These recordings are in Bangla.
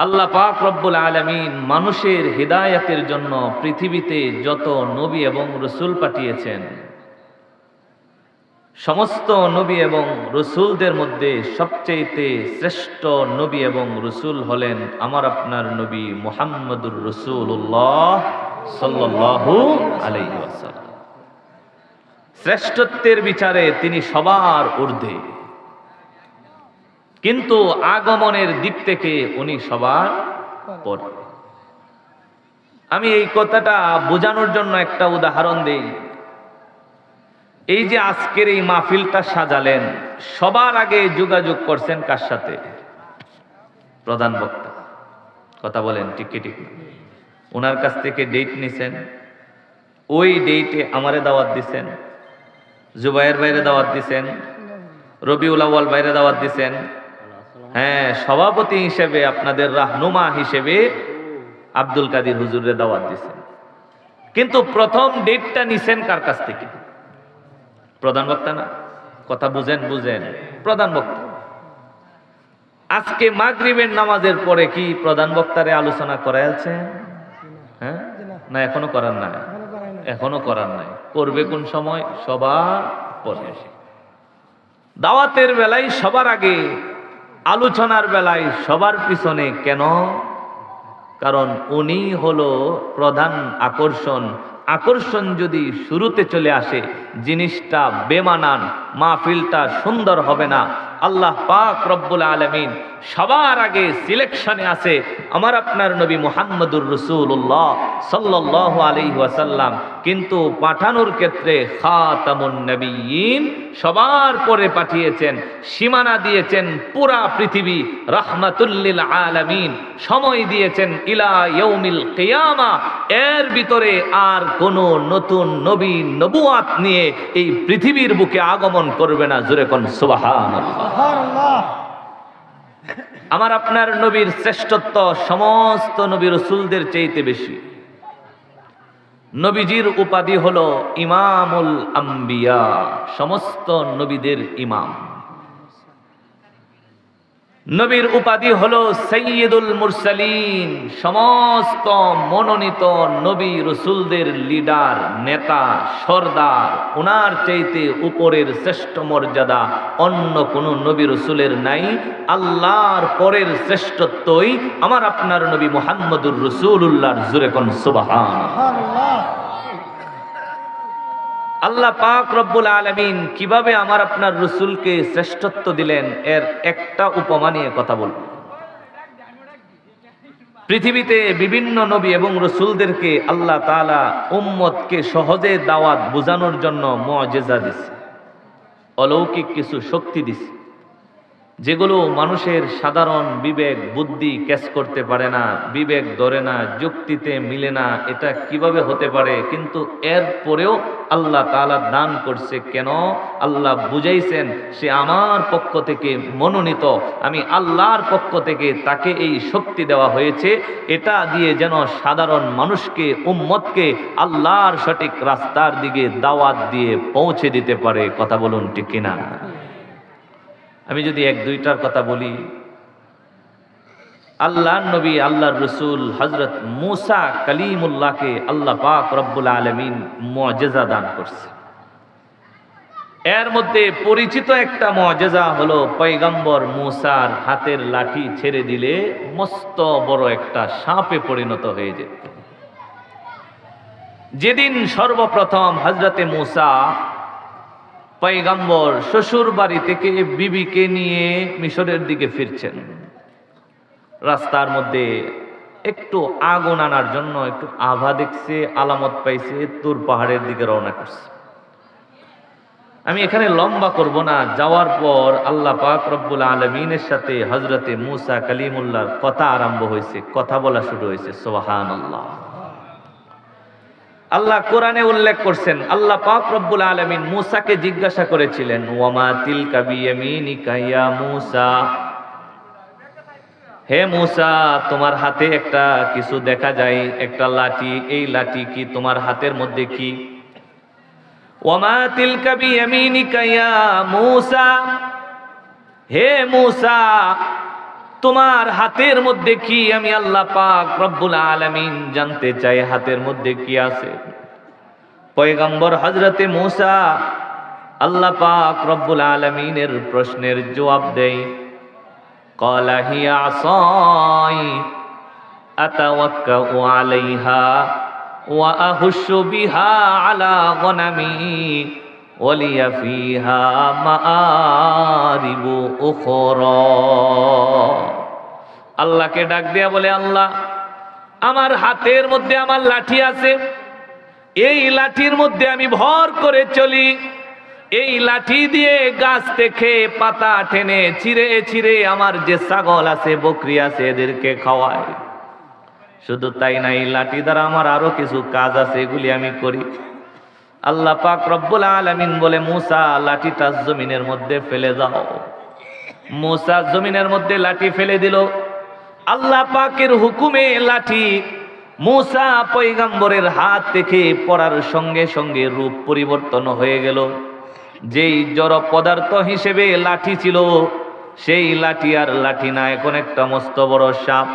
আল্লাহ পাক রব্বুল আলামিন মানুষের হিদায়াতের জন্য পৃথিবীতে যত নবী এবং রসুল পাঠিয়েছেন, সমস্ত নবী এবং রসুলদের মধ্যে সবচেয়ে শ্রেষ্ঠ নবী এবং রসুল হলেন আমার আপনার নবী মুহাম্মদুর রাসূলুল্লাহ সাল্লাল্লাহু আলাইহি ওয়াসাল্লাম। শ্রেষ্ঠত্বের বিচারে তিনি সবার ঊর্ধ্বে, কিন্তু আগমনের দিক থেকে উনি সবার পরে। আমি এই কথাটা বোঝানোর জন্য একটা উদাহরণ দেই। এই যে আজকের এই মাহফিলটা সাজালেন, সবার আগে যোগাযোগ করছেন কার সাথে? প্রধান বক্তা। কথা বলেন ঠিক কি ঠিক না? ওনার কাছ থেকে ডেট নিছেন, ওই ডেটে আমারে দাওয়াত দিছেন, জুবাইর ভাইরে দাওয়াত দিছেন, রবিউল আউয়াল ভাইরে দাওয়াত দিছেন, হ্যাঁ সভাপতি হিসেবে আপনাদের রাহনুমা হিসেবে আব্দুল কাদির হুজুরের দাওয়াত দিছেন। কিন্তু প্রথম ডেটটা নিছেন কার কাছ থেকে? প্রধান বক্তা না? কথা বুঝেন প্রধান বক্তা। আজকে মাগরিবের নামাজের পরে কি প্রধান বক্তারে আলোচনা করাইছেন? হ্যাঁ না, এখনো করার নাই, এখনো করার নাই। করবে কোন সময়? সবার পরে। দাওয়াতের বেলায় সবার আগে, আলোচনার বেলায় সবার পিছনে। কেন? কারণ উনি হলো প্রধান আকর্ষণ। আকর্ষণ যদি শুরুতে চলে আসে, জিনিসটা বেমানান, মাহফিলটা সুন্দর হবে না। আল্লাহ পাক রব্বুল আলামিন সবার আগে সিলেকশনে আছে আমার আপনার নবী মুহাম্মদুর রাসূলুল্লাহ সাল্লাল্লাহু আলাইহি ওয়াসাল্লাম, কিন্তু পাঠানোর ক্ষেত্রে খাতামুন নবিয়্যিন সবার পরে পাঠিয়েছেন। সীমানা দিয়েছেন পুরা পৃথিবী, রাহমাতুল লিল আলামিন, সময় দিয়েছেন ইলা ইয়াউমিল কিয়ামা। এর ভিতরে আর কোনো নতুন নবী নবুয়াত নিয়ে এই পৃথিবীর বুকে আগমন করবে না। জোরে কোন সুবহানাল্লাহ। আমার আপনার নবীর শ্রেষ্ঠত্ব সমস্ত নবী রাসূলদের চাইতে বেশি। নবীজির উপাধি হলো ইমামুল আম্বিয়া, সমস্ত নবীদের ইমাম। নবীর উপাধি হলো সাইয়্যিদুল মুরসালিন, সমস্ত মনোনীত নবী রাসূলদের লিডার, নেতা, সরদার। ওনার চাইতে উপরের শ্রেষ্ঠ মর্যাদা অন্য কোন নবী রাসূলের নাই। আল্লাহর পরের শ্রেষ্ঠত্বই আমার আপনার নবী মুহাম্মদুর রাসূলুল্লাহর। জোরে কোন সুবহানাল্লাহ। আল্লাহ পাক রব্বুল আলামিন কিভাবে আমার আপনার রাসূলকে শ্রেষ্ঠত্ব দিলেন, এর একটা উপমা নিয়ে কথা বলব। পৃথিবীতে বিভিন্ন নবী এবং রাসূলদেরকে আল্লাহ তাআলা উম্মতকে সহজে দাওয়াত বোঝানোর জন্য মুআজিজা দিছে, অলৌকিক কিছু শক্তি দিছে, যেগুলো মানুষের সাধারণ বিবেক বুদ্ধি ক্যাচ করতে পারে না, বিবেক ধরে না, যুক্তিতে মিলে না, এটা কিভাবে হতে পারে। কিন্তু এর পরেও আল্লাহ তাআলা দান করছে। কেন? আল্লাহ বুঝাইছেন সে আমার পক্ষ থেকে মনোনীত, আমি আল্লাহর পক্ষ থেকে তাকে এই শক্তি দেওয়া হয়েছে, এটা দিয়ে যেন সাধারণ মানুষকে, উম্মতকে আল্লাহর সঠিক রাস্তার দিকে দাওয়াত দিয়ে পৌঁছে দিতে পারে। কথা বলুন ঠিক কিনা? আমি যদি এক দুইটার কথা বলি, আল্লাহর নবী আল্লাহর রাসূল হযরত মূসা কালিমুল্লাহকে আল্লাহ পাক রব্বুল আলামিন মুআজিজা দান করছে। এর মধ্যে পরিচিত একটা মুআজিজা হলো পয়গম্বর মূসার হাতের লাঠি ছেড়ে দিলে মস্ত বড় একটা সাপে পরিণত হয়ে যেত। যেদিন সর্বপ্রথম হযরতে মূসা পয়গম্বর শ্বশুর বাড়ি থেকে বিবিকে নিয়ে মিশরের দিকে ফিরছেন, রাস্তার মধ্যে একটু আগুন আনার জন্য একটু আভা দেখছে, আলামত পাইছে, তুর পাহাড়ের দিকে রওনা করছে। আমি এখানে লম্বা করব না। যাওয়ার পর আল্লাহ পাক রব্বুল আলামিনের সাথে হযরতে মূসা কালিমুল্লাহর কথা আরম্ভ হয়েছে, কথা বলা শুরু হয়েছে। সুবহানাল্লাহ। আল্লাহ কোরআনে উল্লেখ করছেন, আল্লাহ পাক রব্বুল আলামিন মূসাকে জিজ্ঞাসা করেছিলেন, ওয়ামা তিলকা বিয়ামিনিকা ইয়া মূসা, হে মূসা তোমার হাতে একটা কিছু দেখা যায়, একটা লাঠি, এই লাঠি কি তোমার হাতের মধ্যে কি? ওয়ামা তিলকা বিয়ামিনিকা ইয়া মূসা, হে মূসা তোমার হাতের মধ্যে কি? আমি আল্লাহ পাক রব্বুল আলামিন জানতে চাই হাতের মধ্যে কি আছে। পয়গম্বর হযরতে মূসা আল্লাহ পাক রব্বুল আলামিনের প্রশ্নের জবাব দেয়, ক্বালা হিয়া আসাই আতাওয়াক্কাউ আলাইহা ওয়া আহুশু বিহা আলা গনামি ওয়ালিয়া ফিহা মাআরিবু উখরা। আল্লাহকে ডাক দিয়া বলে, আল্লাহ আমার হাতের মধ্যে আমার লাঠি আছে, এই লাঠির মধ্যে আমি ভর করে চলি, এই লাঠি দিয়ে গাছ থেকে পাতা টেনে ছিঁড়ে ছিঁড়ে আমার যে ছাগল আছে বকরি আছে এদেরকে খাওয়াই। শুধু তাই না, এই লাঠি দ্বারা আমার আরো কিছু কাজ আছে, এগুলি আমি করি। আল্লাহ পাক রব্বুল আলামিন বলে, মূসা লাঠিটা জমিনের মধ্যে ফেলে দাও। মূসা জমিনের মধ্যে লাঠি ফেলে দিল। আল্লাহ পাকের হুকুমে লাঠি মূসা পয়গম্বরের হাত থেকে পড়ার সঙ্গে সঙ্গে রূপ পরিবর্তন হয়ে গেল। যেই জড় পদার্থ হিসেবে লাঠি ছিল সেই লাঠি আর লাঠি না, এখন একটা মস্ত বড় সাপ।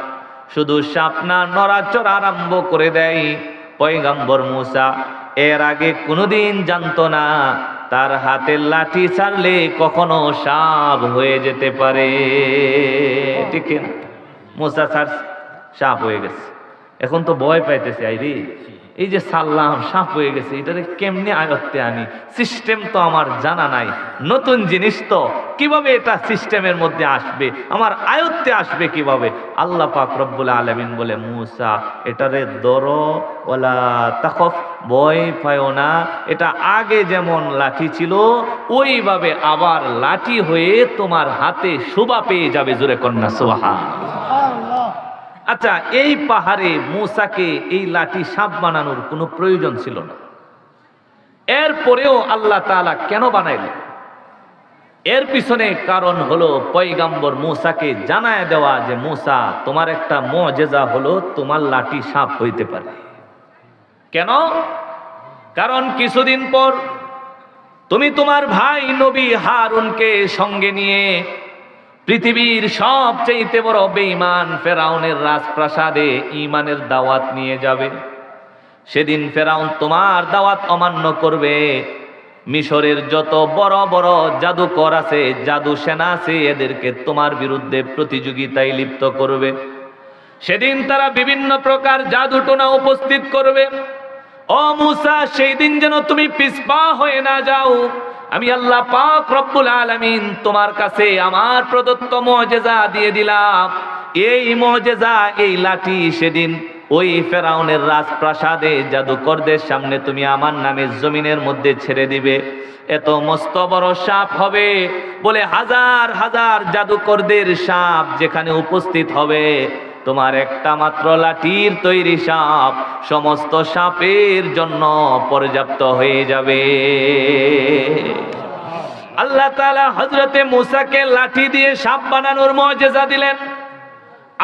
শুধু সাপ না, নড়াচড়া আরম্ভ করে দেয়। পয়গম্বর মূসা এর আগে কোনোদিন জানতো না তার হাতের লাঠি ছাড়লে কখনো সাপ হয়ে যেতে পারে। ঠিক না? মূসা ছাড় সাপ হয়ে গেছে। এখন তো ভয় পাইতেছে, আইরি এই যে সাল্লাম সাপ হয়ে গেছে, এটারে কেমনে আয়ত্তে আনি? সিস্টেম তো আমার জানা নাই, নতুন জিনিস তো, কিভাবে এটা সিস্টেমের মধ্যে আসবে, আমার আয়ত্তে আসবে কিভাবে? আল্লাহ পাক রব্বুল আলামিন বলে, মূসা এটারে ধরো, ওয়ালা তাখফ, ভয় পায়ো না, এটা আগে যেমন লাঠি ছিল ওইভাবে আবার লাঠি হয়ে তোমার হাতে শোভা পেয়ে যাবে। জোরে কন্যা সুবহানাল্লাহ। আচ্ছা, এই পাহাড়ে মূসাকে এই লাঠি সাপ বানানোর কোনো প্রয়োজন ছিল না, এরপরেও আল্লাহ তাআলা কেন বানাইলেন? এর পিছনে কারণ হলো পয়গম্বর মূসাকে জানায় দেওয়া যে মূসা তোমার একটা মুজিজা হলো তোমার লাঠি সাপ হইতে পারে। কেন? কারণ কিছুদিন পর তুমি তোমার ভাই নবী হারুনকে সঙ্গে নিয়ে পৃথিবীর সবচেয়ে বড় বেঈমান ফেরাউনের রাজপ্রাসাদে ঈমানের দাওয়াত নিয়ে যাবে। সেদিন ফেরাউন তোমার দাওয়াত অমান্য করবে। মিশরের যত বড় বড় জাদুকর আছে, জাদু সেনা আছে, এদেরকে তোমার বিরুদ্ধে প্রতিযোগিতায় লিপ্ত করবে। সেদিন তারা বিভিন্ন প্রকার জাদুটোনা উপস্থিত করবে। ও মূসা, সেই দিন যেন তুমি পিছপা হয়ে না যাও। আমি আল্লাহ পাক রব্বুল আলামিন তোমার কাছে আমার প্রদত্ত মুজিজা দিয়ে দিলাম। এই মুজিজা, এই লাঠি সেদিন ওই ফেরাউনের রাজপ্রাসাদে জাদুকরদের সামনে তুমি আমার নামে জমিনের মধ্যে ছেড়ে দিবে। এত মস্ত বড় সাপ হবে বলে হাজার হাজার জাদুকরদের সাপ যেখানে উপস্থিত হবে, তোমার একটা মাত্র লাঠির তৈরি সাপ সমস্ত সাপের জন্য পর্যাপ্ত হয়ে যাবে। আল্লাহ তাআলা হযরতে মূসাকে লাঠি দিয়ে সাপ বানানোর মুজিজা দিলেন।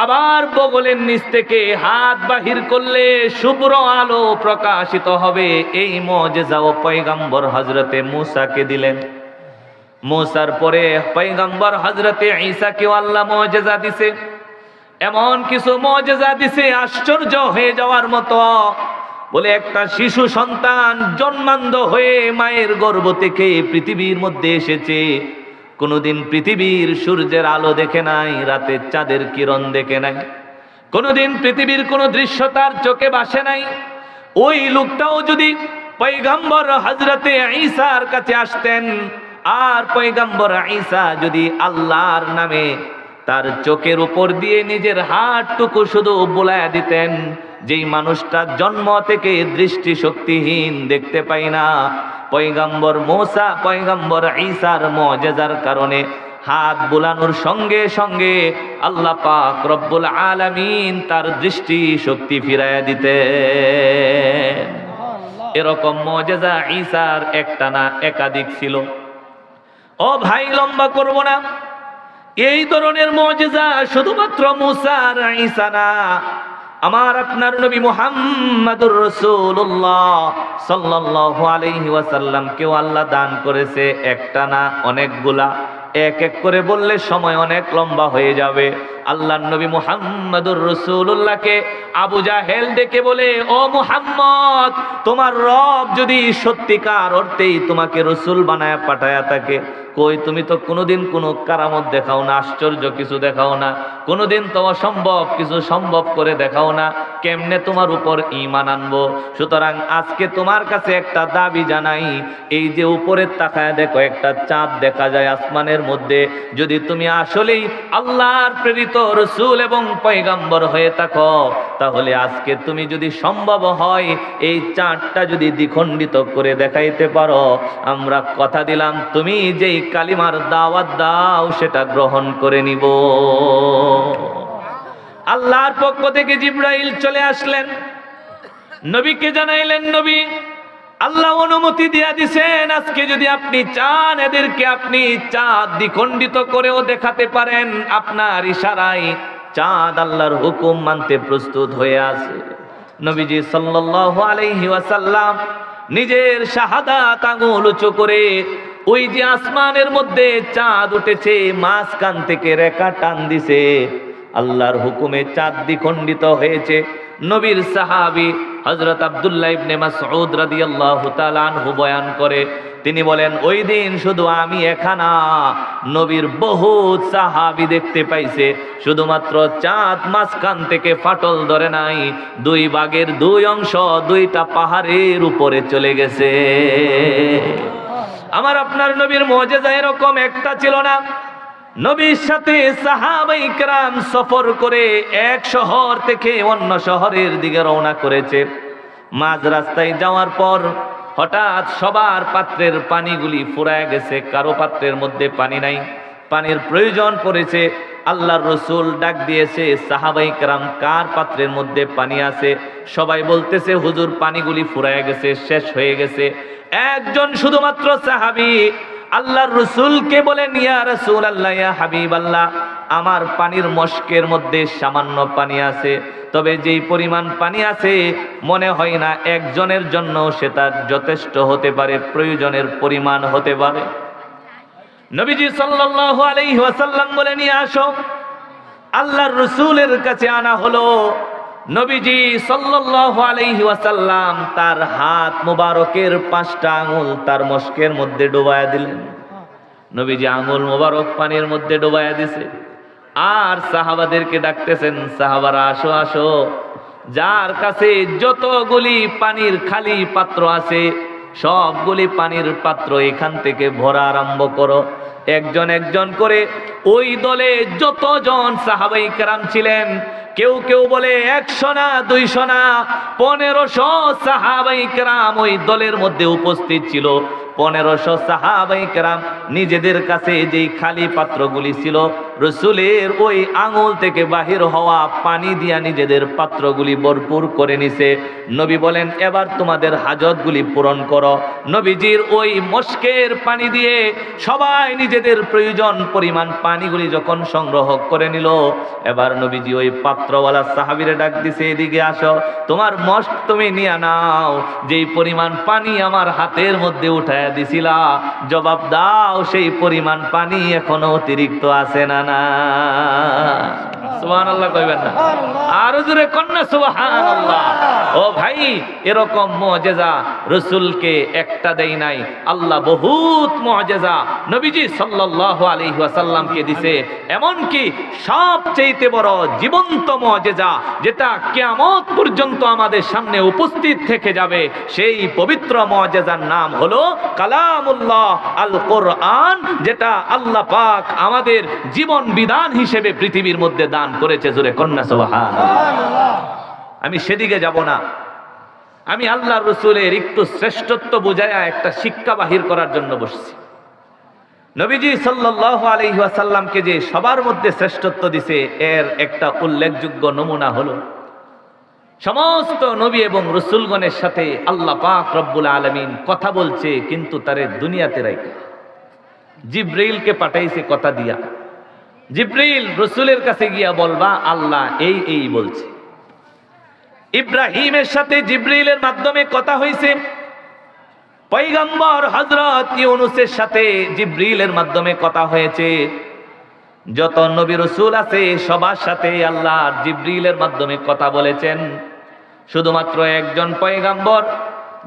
আবার বগলের নিচ থেকে হাত বাহির করলে শুভ্র আলো প্রকাশিত হবে। এই মুজিজাও পয়গম্বর হযরতে মূসাকে দিলেন। মূসার পরে পয়গম্বর হযরতে ঈসাকেও আল্লাহ মুজিজা দিছে। এমন কিছু মুজিজা দিছে আশ্চর্য হয়ে যাওয়ার মতো। বলে একটা শিশু সন্তান জন্মান্ধ হয়ে মায়ের গর্ভ থেকে পৃথিবীর মধ্যে এসেছে। কোনোদিন পৃথিবীর সূর্যের আলো দেখে নাই, রাতের চাঁদের কিরণ দেখে নাই, কোনোদিন পৃথিবীর কোনো দৃশ্য তার চোখে ভাসে নাই। ওই লোকটাও যদি পয়গম্বর হযরতে ঈসার কাছে আসতেন, আর পয়গম্বর ঈসা যদি আল্লাহর নামে তার চোখের উপর দিয়ে নিজের হাতটুকু শুধু বুলায়া দিতেন, যেই মানুষটা জন্ম থেকে দৃষ্টি শক্তিহীন, দেখতে পাই না, পয়গম্বর মূসা পয়গম্বর ঈসার মুজিজার কারণে হাত বুলানোর সঙ্গে সঙ্গে আল্লাহ পাক রব্বুল আলামিন তার দৃষ্টি শক্তি ফিরাইয়া দিতেন। এরকম মুজিজা ঈসার একটা না একাধিক ছিল। ও ভাই, লম্বা করব না, এই ধরনের মুজিজা শুধুমাত্র মূসা আর ঈসা না, আমার আপনার নবী মুহাম্মদুর রাসূলুল্লাহ সাল্লাল্লাহু আলাইহি ওয়াসাল্লাম কেও আল্লাহ দান করেছে। একটা না, অনেকগুলা। এক এক করে বললে সময় অনেক লম্বা হয়ে যাবে। আল্লাহর নবী মুহাম্মদুর রাসূলুল্লাহকে আবু জাহেল ডেকে বলে, ও মুহাম্মদ, তোমার রব যদি সত্যিকার অর্থেই তোমাকে রাসূল বানায়া পাঠায়া থাকে, কই তুমি তো কোনোদিন কোনো কারামত দেখাও না, আশ্চর্য কিছু দেখাও না, কোনোদিন তো অসম্ভব কিছু সম্ভব করে দেখাও না, কেমনে তোমার উপর ঈমান আনবো? সুতরাং আজকে তোমার কাছে একটা দাবি জানাই, এই যে উপরে তাকায় দেখো একটা চাঁদ দেখা যায় আসমানের মধ্যে, যদি তুমি আসলেই আল্লাহর প্রেরিত রাসূল এবং পয়গম্বর হয়ে থাকো, তাহলে আজকে তুমি যদি সম্ভব হয় এই চাঁদটা যদি দ্বিখণ্ডিত করে দেখাইতে পারো, আমরা কথা দিলাম তুমি যেই কালিমার দাওয়াত দাও সেটা গ্রহণ করে নিব। আল্লাহর পক্ষ থেকে জিবরাইল চলে আসলেন, নবীকে জানাইলেন, নবী, আল্লাহ অনুমতি দিয়া দিছেন, আজকে যদি আপনি চান এদেরকে আপনি চাঁদ দ্বিখণ্ডিত করেও দেখাতে পারেন, আপনার ইশারায় চাঁদ আল্লাহর হুকুম মানতে প্রস্তুত হয়ে আছে। নবীজি সাল্লাল্লাহু আলাইহি ওয়াসাল্লাম নিজের শাহাদাত আঙুল উঁচু করে ওই যে আসমানের মধ্যে চাঁদ উঠেছে মাঝখান থেকে রেখা টান দিছে, আল্লাহর হুকুমে চাঁদ দ্বিখণ্ডিত হয়েছে। নবীর সাহাবী হযরত আব্দুল্লাহ ইবনে মাসউদ রাদিয়াল্লাহু তাআলা আনহু বয়ান করে, তিনি বলেন, ওই দিন শুধু আমি একা না, নবীর বহুত সাহাবী দেখতে পাইছে, শুধুমাত্র চাঁদ মাঝখান থেকে ফাটল ধরে নাই, দুই ভাগের দুই অংশ দুইটা পাহাড়ের উপরে চলে গেছে। আমার আপনার নবীর মুজিজা এরকম একটা ছিল না। নবীর সাথে সাহাবায়ে কেরাম সফর করে এক শহর থেকে অন্য শহরের দিকে রওনা করেছে। মাঝ রাস্তায় যাওয়ার পর হঠাৎ সবার পাত্রের পানিগুলি ফুরায় গেছে, কারো পাত্রের মধ্যে পানি নাই, পানির প্রয়োজন পড়েছে। আল্লাহর রাসূল ডাক দিয়েছে, সাহাবায়ে কেরাম কার পাত্রের মধ্যে পানি আছে? সবাই বলতেছে, হুজুর পানিগুলি ফুরায় গেছে, শেষ হয়ে গেছে। একজন শুধুমাত্র সাহাবী আল্লাহর রাসূলকে বলেন, ইয়া রাসূলুল্লাহ, ইয়া হাবিবাল্লাহ, আমার পানির মশকের মধ্যে সামান্য পানি আছে, তবে যেই পরিমাণ পানি আছে মনে হয় না একজনের জন্য সেটা যথেষ্ট হতে পারে, প্রয়োজনের পরিমাণ হতে পারে। নবীজি সাল্লাল্লাহু আলাইহি ওয়াসাল্লাম বলে, নিয়ে আসো। আল্লাহর রাসূলের কাছে আনা হলো। নবীজি সাল্লাল্লাহু আলাইহি ওয়াসাল্লাম তার হাত মুবারকের 5টা আঙ্গুল তার মশকের মধ্যে ডুবায়া দিলেন। নবীজি আঙ্গুল মুবারক পানির মধ্যে ডুবায়া দিছে, আর সাহাবাদেরকে ডাকতেছেন, সাহাবারা আসো আসো, যার কাছে যতগুলি পানির খালি পাত্র আছে সবগুলি পানির পাত্র এখান থেকে ভরা আরম্ভ করো। একজন একজন করে ওই দলে যতজন সাহাবায়ে কেরাম ছিলেন, কেউ কেউ বলে 100 না 200 না 1500 সাহাবায়ে কেরাম ওই দলের মধ্যে উপস্থিত ছিল। 1500 সাহাবায়ে কেরাম নিজেদের কাছে যেই খালি পাত্রগুলি ছিল রাসূলের ওই আঙুল থেকে বাহির হওয়া পানি দিয়া নিজেদের পাত্রগুলি ভরপুর করে নিছে। নবী বলেন, এবার তোমাদের হাজতগুলি পূরণ করো। নবীজির ওই মশকের পানি দিয়ে সবাই নিজেদের প্রয়োজন পরিমাণ পানিগুলি যখন সংগ্রহ করে নিল, এবার নবীজি ওই পাত্রওয়ালা সাহাবীরে ডাক দিছে, এদিকে আসো, তোমার মশক তুমি নিয়ে নাও, যেই পরিমাণ পানি আমার হাতের মধ্যে উঠায় দিছিলা, জবাব দাও সেই পরিমাণ পানি এখনো অতিরিক্ত আছে না? না, সুবহানাল্লাহ কইবেন না? আর জোরে কন্যা সুবহানাল্লাহ। ও ভাই, এরকম মুজিজা রাসূলকে একটা দেই নাই, আল্লাহ বহুত মুজিজা নবীজি সাল্লাল্লাহু আলাইহি ওয়াসাল্লামকে দিছে। এমন কি সবচেয়ে বড় জীবন্ত মুজিজা, যেটা কিয়ামত পর্যন্ত আমাদের সামনে উপস্থিত থেকে যাবে, সেই পবিত্র মুজিজার নাম হলো কালামুল্লাহ আল কোরআন, যেটা আল্লাহ পাক আমাদের জীবন বিধান হিসেবে পৃথিবীর মধ্যে দান করেছে। জোরে কন্যা সুবহানাল্লাহ। আমি সেদিকে যাব না, আমি আল্লাহর রাসূলের একটু শ্রেষ্ঠত্ব বুঝায়া একটা শিক্ষা বাহির করার জন্য বসছি। নবীজি সাল্লাল্লাহু আলাইহি ওয়াসাল্লামকে যে সবার মধ্যে শ্রেষ্ঠত্ব দিছে, এর একটা উল্লেখযোগ্য নমুনা হলো, সমস্ত নবী এবং রাসূলগণের সাথে আল্লাহ পাক রব্বুল আলামিন কথা বলছে, কিন্তু তারে দুনিয়াতে রাখে জিবরাইলকে পাঠাইছে কথা দিয়া। জিবরাইল রাসূলের কাছে গিয়া বলবা, আল্লাহ এই এই বলছে। ইব্রাহিমের সাথে জিবরাইলের মাধ্যমে কথা হয়েছে, পয়গম্বর হযরত ইউনূসের সাথে জিবরাইলের মাধ্যমে কথা হয়েছে, যত নবী রাসূল আছে সবার সাথে আল্লাহ জিবরিলের মাধ্যমে কথা বলেছেন। শুধুমাত্র একজন পয়গাম্বর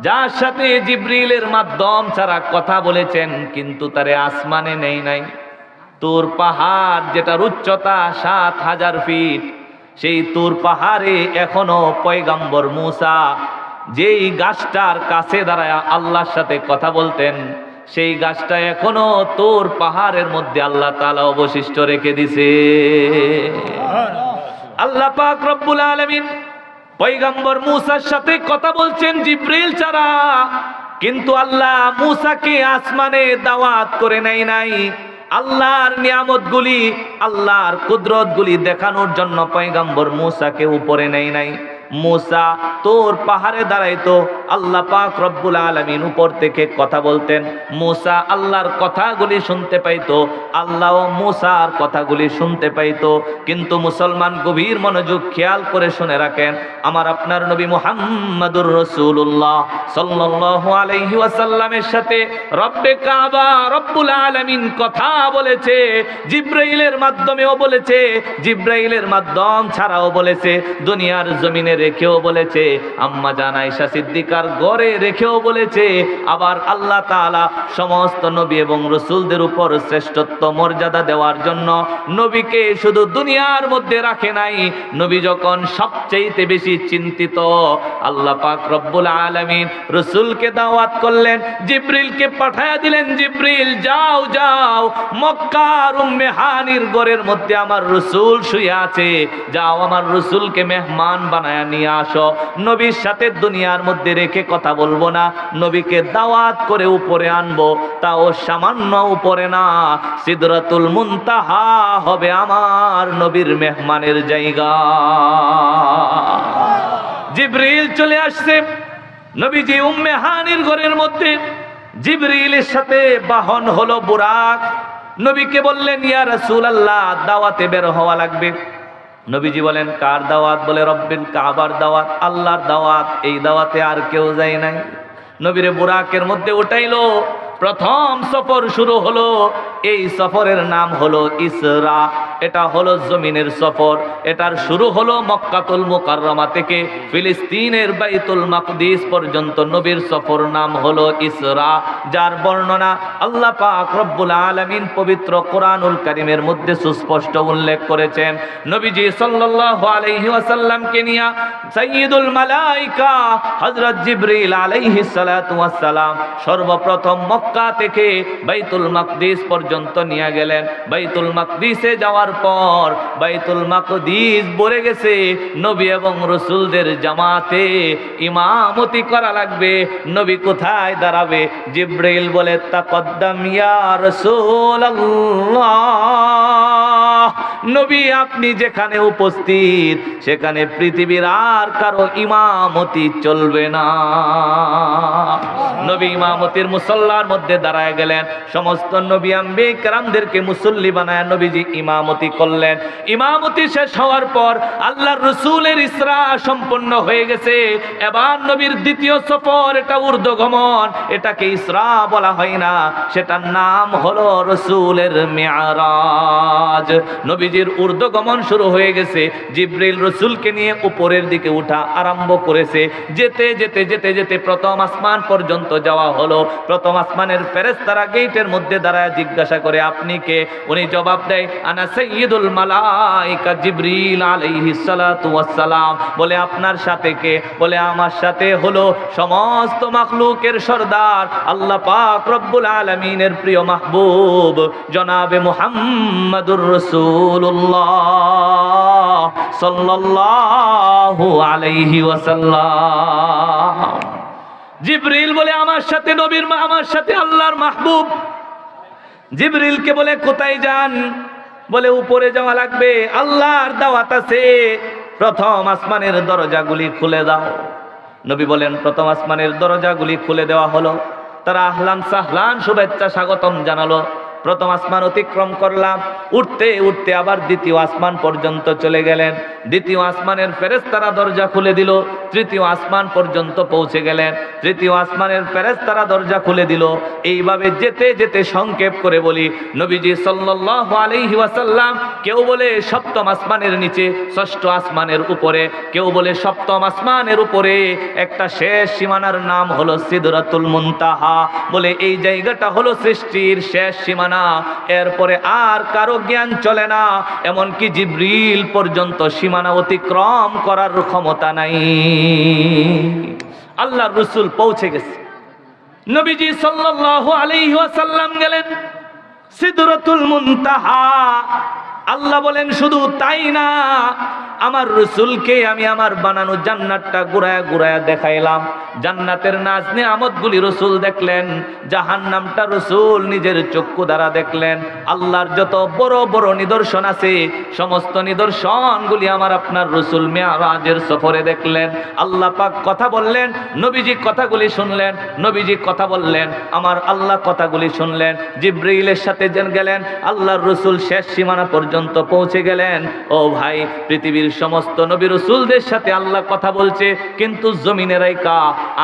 যার সাথে জিবরিলের মাধ্যম ছাড়া কথা বলেছেন, কিন্তু তারে আসমানে নেই নাই। তুর পাহাড় যেটার উচ্চতা ৭,০০০ ফিট, সেই তুর পাহাড়ে এখনো পয়গাম্বর মূসা যেই গাছটার কাছে দাঁড়ায় আল্লাহর সাথে কথা বলতেন, সেই গাছটা এখনো তুর পাহাড়ের মধ্যে আল্লাহ তাআলা অবশিষ্ট রেখে দিছে। আল্লাহ পাক রব্বুল আলামিন পয়গম্বর মূসার সাথে কথা বলছেন জিবরিল ছাড়া, কিন্তু আল্লাহ মূসাকে আসমানে দাওয়াত করে নাই। আল্লাহর নিয়ামতগুলি, আল্লাহর কুদরতগুলি দেখানোর জন্য পয়গম্বর মূসাকে উপরে নাই। মূসা তোর পাহাড়ে দাঁড়াইতো, আল্লাহ পাক রব্বুল আলামিন উপর থেকে কথা বলতেন। মূসা আল্লাহর কথাগুলি শুনতে পাইতো, আল্লাহ মূসার কথাগুলি শুনতে পাইতো। কিন্তু মুসলমান গভীর মনোযোগ খেয়াল করে শুনে রাখেন, আমার আপনার নবী মুহাম্মাদুর রাসূলুল্লাহ সাল্লাল্লাহু আলাইহি ওয়াসাল্লামের সাথে রব্বে কাবা রব্বুল আলামিন কথা বলেছে, জিবরাইলের মাধ্যমেও বলেছে, জিবরাইলের মাধ্যম ছাড়াও বলেছে, দুনিয়ার জমিনে রেখেও বলেছে, আম্মা জান আয়েশা সিদ্দিকার ঘরে রেখেও বলেছে। আবার আল্লাহ তাআলা সমস্ত নবী এবং রাসূলদের উপর শ্রেষ্ঠত্ব মর্যাদা দেওয়ার জন্য নবীকে শুধু দুনিয়ার মধ্যে রাখে নাই। নবী যখন সবচেয়ে বেশি চিন্তিত, আল্লাহ পাক রব্বুল আলামিন রাসূলকে দাওয়াত করলেন, জিবরিলকে পাঠায়া দিলেন, জিবরিল যাও যাও মক্কার উম্মে হানির ঘরের মধ্যে আমার রাসূল শুয়ে আছে, যাও আমার রাসূলকে মেহমান বানায়া নিয়ে আসো। নবীর সাথে দুনিয়ার মধ্যে রেখে কথা বলবো না, নবীকে দাওয়াত করে উপরে আনবো, তাও সামান্য উপরে না, সিদরাতুল মুনতাহা হবে আমার নবীর মেহমানের জায়গা। জিবরিল চলে আসছে নবীজি উম্মে হানির ঘরের মধ্যে। জিবরিলের সাথে বাহন হলো বুরাক। নবীকে বললেন, ইয়া রাসূলুল্লাহ দাওয়াতে বের হওয়া লাগবে। নবীজি বলেন, কার দাওয়াত? বলে রব্বিল কাবার দাওয়াত, আল্লাহর দাওয়াত। এই দাওয়াতে আর কেউ যায় নাই। নবীরে বুরাকের মধ্যে উঠাইলো, প্রথম সফর শুরু হলো। এই সফরের নাম হলো ইসরা। এটা হলো জমিনের সফর। এটার শুরু হলো মক্কাতুল মুকাররমা থেকে ফিলিস্তিনের বাইতুল মাকদিস পর্যন্ত নবীর সফর নাম হলো ইসরা, যার বর্ণনা আল্লাহ পাক রব্বুল আলামিন পবিত্র কোরআনুল কারীমের মধ্যে সুস্পষ্ট উল্লেখ করেছেন। নবীজি সাল্লাল্লাহু আলাইহি ওয়াসাল্লামকে নিয়ে সাইয়্যিদুল মালায়েকা হযরত জিবরিল আলাইহিস সালাতু ওয়াস সালাম সর্বপ্রথম মক্কা থেকে বাইতুল মাকদিস পর্যন্ত নিয়ে গেলেন। বাইতুল মাকদিসে যাওয়ার পর বাইতুল মাকদিস ভরে গেছে। নবী এবং রাসূলদের জামাতে ইমামতি করা লাগবে। নবী কোথায় দাঁড়াবে? জিবরিল বলে, তাকদ্দাম ইয়া রাসূলুল্লাহ, নবী আপনি যেখানে উপস্থিত সেখানে পৃথিবীর আর কারো ইমামতি চলবে না। নবী ইমামতির মুসল্লার মধ্যে দাঁড়ায় গেলেন। সমস্ত নবী আম্বিয়া কেরামদেরকে মুসল্লি বানায় নবীজি ইমামতি করলেন। ইমামতি শেষ হওয়ার পর আল্লাহর রাসূলের ইসরা সম্পন্ন হয়ে গেছে। এবার নবীর দ্বিতীয় সফর, এটা ঊর্ধ্বগমন, এটাকে ইসরা বলা হয় না, সেটার নাম হলো রাসূলের মিআরাজ। নবীজির ঊর্ধ্বগমন শুরু হয়ে গেছে। জিবরিল রাসূলকে নিয়ে উপরের দিকে উঠা আরম্ভ করেছে। যেতে যেতে যেতে যেতে প্রথম আসমান পর্যন্ত যাওয়া হলো। প্রথম আসমানের ফেরেশতারা গেটের মধ্যে দাঁড়ায় জিজ্ঞাসা করে, আপনি কে? উনি জবাব দেয়, আনা সাইয়্যিদুল মালায়েকা জিবরিল আলাইহিস সালাতু ওয়াস সালাম। বলে, আপনার সাথে কে? বলে, আমার সাথে হলো সমস্ত মাখলুকের সরদার আল্লাহ পাক রব্বুল আলামিনের প্রিয় মাহবুব জনাবে মুহাম্মাদুর রাসূলুল্লাহ সাল্লাল্লাহু আলাইহি ওয়াসাল্লাম। জিবরিল বলে, আমার সাথে নবীর আমার সাথে আল্লাহর মাহবুব। জিবরিলকে বলে, কোথায় যান? বলে, উপরে যাওয়া লাগবে, আল্লাহর দাওয়াত আছে, প্রথম আসমানের দরজাগুলি খুলে দাও। নবী বলেন, প্রথম আসমানের দরজাগুলি খুলে দেওয়া হলো। তারা আহলান সাহলান শুভেচ্ছা স্বাগতম জানালো। প্রথম আসমান অতিক্রম করলাম। উঠতে উঠতে আবার দ্বিতীয় আসমান পর্যন্ত চলে গেলেন। দ্বিতীয় আসমানের ফেরেশতারা দরজা খুলে দিল। তৃতীয় আসমান পর্যন্ত পৌঁছে গেলেন। তৃতীয় আসমানের ফেরেশতারা দরজা খুলে দিল। এইভাবে যেতে যেতে সংক্ষেপ করে বলি, নবীজি সাল্লাল্লাহু আলাইহি ওয়াসাল্লাম কেউ বলে সপ্তম আসমানের নিচে, ষষ্ঠ আসমানের উপরে, কেউ বলে সপ্তম আসমানের উপরে একটা শেষ সীমানার নাম হলো সিদরাতুল মুনতাহা। বলে এই জায়গাটা হলো সৃষ্টির শেষ সীমানা, এরপরে আর কারো জ্ঞান চলে না, এমনকি জিবরিল পর্যন্ত সীমানা অতিক্রম করার ক্ষমতা নাই। আল্লাহর রাসূল পৌঁছে গেছে। নবীজি সাল্লাল্লাহু আলাইহি ওয়াসাল্লাম গেলেন সিদরাতুল মুনতাহা। আল্লাহ বলেন শুধু তাই না, আমার রাসূলকে আমি আমার বানানো জান্নাতটা ঘুরায়া ঘুরায়া দেখাইলাম। জান্নাতের নাজ নিয়ামতগুলি রাসূল দেখলেন, জাহান্নামটা রাসূল নিজের চক্ষু দ্বারা দেখলেন। আল্লাহর যত বড় বড় নিদর্শন আছে, সমস্ত নিদর্শনগুলি আমার আপনার রাসূল মিরাজের সফরে দেখলেন। আল্লাহ পাক কথা বললেন, নবীজি কথাগুলি শুনলেন, নবীজি কথা বললেন, আমার আল্লাহ কথাগুলি শুনলেন। জিবরাইলের সাথে গেলেন, আল্লাহর রাসূল শেষ সীমানা পর্যন্ত পৌঁছে গেলেন। ও ভাই, পৃথিবীর সমস্ত নবী রাসূলদের সাথে আল্লাহ কথা বলছে, কিন্তু জমিনে রাইকা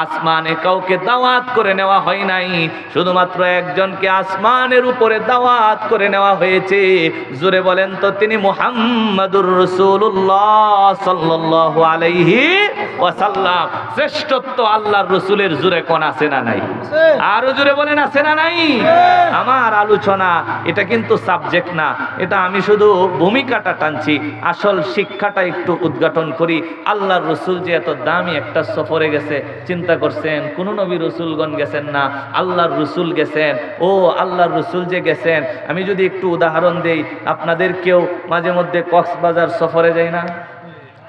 আসমানে কাউকে দাওয়াত করে নেওয়া হয় নাই। শুধুমাত্র একজনকে আসমানের উপরে দাওয়াত করে নেওয়া হয়েছে। জোরে বলেন তো, তিনি মুহাম্মাদুর রাসূলুল্লাহ সাল্লাল্লাহু আলাইহি ওয়াসাল্লাম। শ্রেষ্ঠত্ব আল্লাহর রাসূলের, জোরে কোন আছে না নাই? আরো জোরে বলেন আছে না নাই? আমার আলোচনা এটা কিন্তু সাবজেক্ট না, এটা আমি শুধু ভূমিকাটা টানছি, আসল শিক্ষাটা একটু উদ্ঘাটন করি। আল্লাহর রাসূল যে এত দামি একটা সফরে গেছে, চিন্তা করছেন কোন নবী রাসূলগণ গেছেন না, আল্লাহর রাসূল গেছেন। ও আল্লাহর রাসূল যে গেছেন, আমি যদি একটু উদাহরণ দেই, আপনাদের কেউ মাঝে মধ্যে কক্সবাজার সফরে যায় না?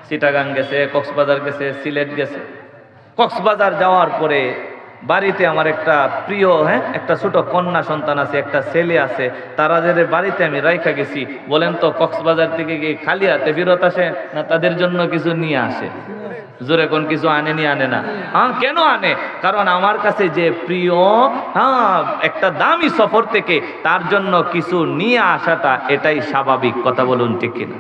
চিটাগাং গেছে, কক্সবাজার গেছে, সিলেট গেছে। কক্সবাজার যাওয়ার পরে বাড়িতে আমার একটা প্রিয় একটা ছোট কন্যা সন্তান আছে, একটা ছেলে আছে, তারা যে বাড়িতে আমি রাইখা গেছি। বলেন তো, কক্সবাজার থেকে গিয়ে খালি হাতে ফেরত আসে না তাদের জন্য কিছু নিয়ে আসে? জোরে কোন কিছু আনে নি আনে না? হ্যাঁ, কেন আনে? কারণ আমার কাছে যে প্রিয়, একটা দামি সফর থেকে তার জন্য কিছু নিয়ে আসাটা এটাই স্বাভাবিক। কথা বলুন ঠিক কিনা?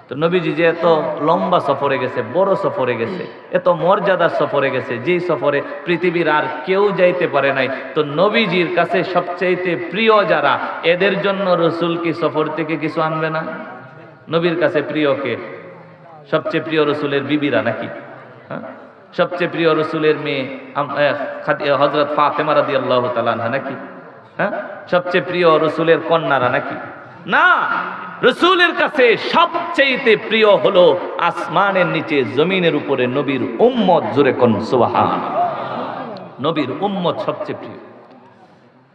তো নবীজি যে এত লম্বা সফরে গেছে, বড় সফরে গেছে, এত মর্যাদার সফরে গেছে, যেই সফরে পৃথিবীর আর কেউ যাইতে পারে নাই, তো নবীজির কাছে সবচাইতে প্রিয় যারা, এদের জন্য রাসূল কি সফর থেকে কিছু আনবে না? নবীর কাছে প্রিয় কে? সবচেয়ে প্রিয় রাসূলের বিবিরা নাকি? হ্যাঁ, সবচেয়ে প্রিয় রাসূলের মেয়ে হযরত ফাতেমা রাদিয়াল্লাহু তাআলা আনহা নাকি? হ্যাঁ, সবচেয়ে প্রিয় রাসূলের কন্যারা নাকি? না, রাসূলের কাছে সবচেয়ে প্রিয় হলো আসমানের নিচে জমিনের উপরে নবীর উম্মত। জোরে কোন সুবহানাল্লাহ। নবীর উম্মত সবচেয়ে প্রিয়।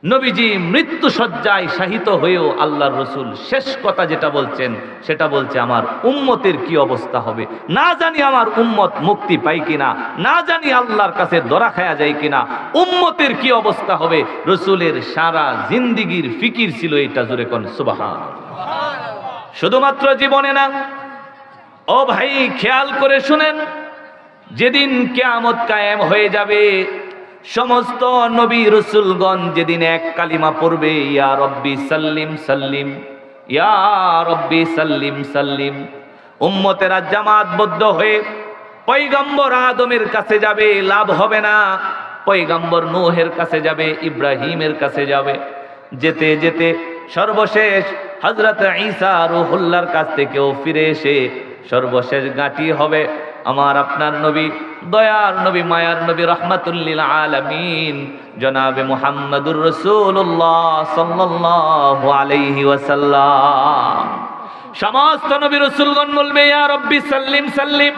নবীজি মৃত্যু শয্যায় শায়িত হয়েও আল্লাহর রাসূল শেষ কথা যেটা বলছেন, সেটা বলছে আমার উম্মতের কি অবস্থা হবে। না জানি আমার উম্মত মুক্তি পায় কিনা, না জানি আল্লাহর কাছে ধরা খায়া যায় কিনা, উম্মতের কি অবস্থা হবে। রাসূলের সারা জিন্দেগীর ফিকির ছিল এটা। জোরে কোন সুবহানাল্লাহ। শুধুমাত্র জীবনে না, ও ভাই খেয়াল করে শুনেন, যেদিন কিয়ামত কায়েম হয়ে যাবে, সমস্ত নবী রাসূলগণ যেদিন এক কালিমা পড়বে, ইয়া রব্বি সাল্লিম সাল্লিম, ইয়া রব্বি সাল্লিম সাল্লিম, উম্মতেরা জামাতবদ্ধ হয়ে পয়গম্বর আদমের কাছে যাবে, লাভ হবে না। পয়গম্বর নূহের কাছে যাবে, ইব্রাহিমের কাছে যাবে, যেতে যেতে সর্বশেষ হযরত ঈসা রূহুল্লাহর কাছ থেকেও ফিরে এসে সর্বশেষ গাঁটি হবে আমার আপনার নবী, দয়ার নবী, মায়ার নবী, রাহমাতুল লিল আলামিন জনাবে মুহাম্মদুর রাসূলুল্লাহ সাল্লাল্লাহু আলাইহি ওয়াসাল্লাম। সমস্ত নবী রাসূলগণ বলবে ইয়া রব্বি সাল্লিম সাল্লিম,